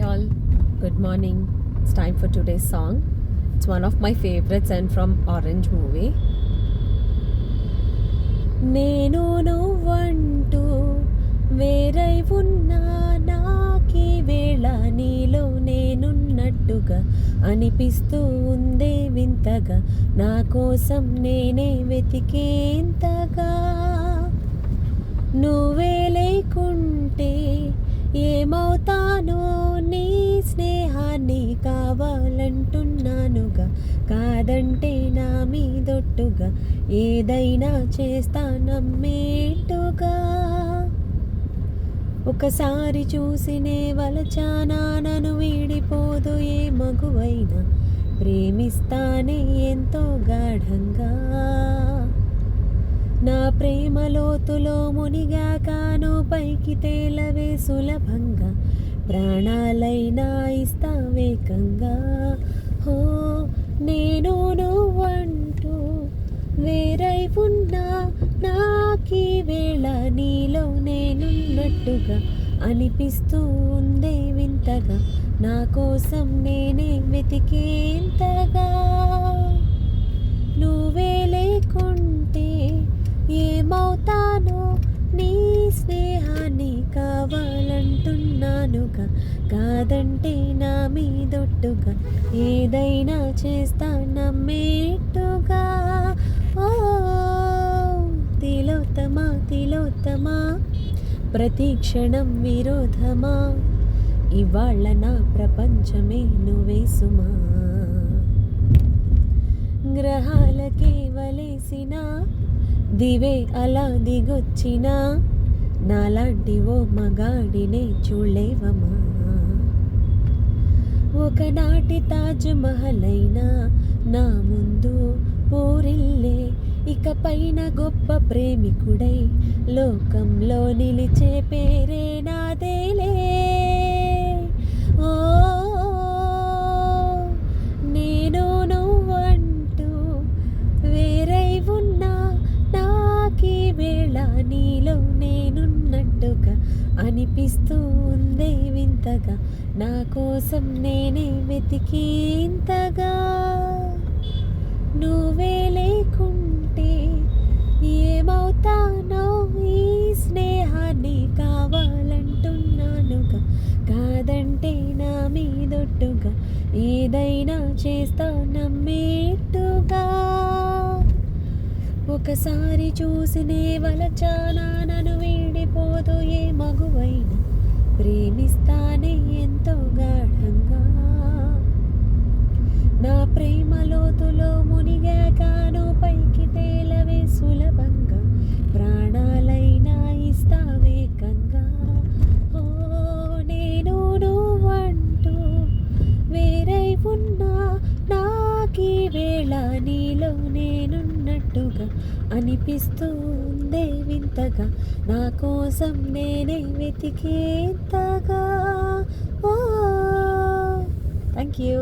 all. Good morning. It's time for today's song. It's one of my favorites and from Orange movie. నేను నువ్వంటూ వేరై ఉన్నా నాకీ వేళ నీలో నేనున్నట్టుగా అనిపిస్తూ ఉందే వింతగా నా కోసం నేనే వెతికేంతగా నువ్వే లేకుంటే ఏమవుతానో నీ స్నేహాన్ని కావాలంటున్నానుగా కాదంటే నా మీదొట్టుగా ఏదైనా చేస్తా నమ్మేట్టుగా ఒకసారి చూసినే వలచానా నన్ను వీడిపోదు ఏ మగువైనా ప్రేమిస్తానే ఎంతో గాఢంగా నా ప్రేమ లోతులో మునిగాకాను పైకి తేలవే సులభంగా ప్రాణాలైనా ఇస్తా వేగంగా హో నేను నువ్వంటూ వేరై ఉన్నా నాకీ వేళ నీలో నేనున్నట్టుగా అనిపిస్తూ ఉందే వింతగా నా కోసం నేనే వెతికేంతగా నువ్వే లేకుంటే ఏమవుతానో నీ స్నేహాన్ని కావాలంటున్నానుగా కాదంటే నా మీదొట్టుగా ఏదైనా చేస్తా నమ్మేట్టుగా ఓ తిలోత్తమా తిలోత్తమా ప్రతి క్షణం విరోధమా ఇవాళ నా ప్రపంచమే నువ్వే సుమా గ్రహాలకే వలేసిన దివే అలా దిగొచ్చినా నాలాంటి ఓ మగాడినే చూడలేవమా ఒకనాటి తాజ్ మహల్ అయినా నా ముందు పూరిల్లే ఇక పైన గొప్ప ప్రేమికుడై లోకంలో నిలిచే పేరే నాదేలే ఓ నేను నువ్వంటూ వేరై ఉన్నా నాకీ వేళ నీలో నేనున్నట్టుగా అనిపిస్తూ ఉందే వింతగా నా కోసం నేనే వెతికేంతగా నువ్వే లేకుంటే ఏమవుతానో ఈ స్నేహాన్ని కావాలంటున్నానుగా కాదంటే నా మీదొట్టుగా ఏదైనా చేస్తా నమ్మేట్టుగా ఒకసారి చూసినే వలచానా నన్ను వీడిపోదు ఏ మగువైనా ప్రేమిస్తానే ఎంతో గాఢంగా నా ప్రేమ లోతులో మునిగాకాను పైకి తేలవే సులభంగా ప్రాణాలైనా ఇస్తా వేగంగా ఓ నేను నువ్వంటూ వేరై ఉన్నా నాకీ వేళ నీలో నేనున్నట్టుగా అనిపిస్తూ ఉందే వింతగా నా కోసం నేనే వెతికేంతగా ఓ థ్యాంక్ యూ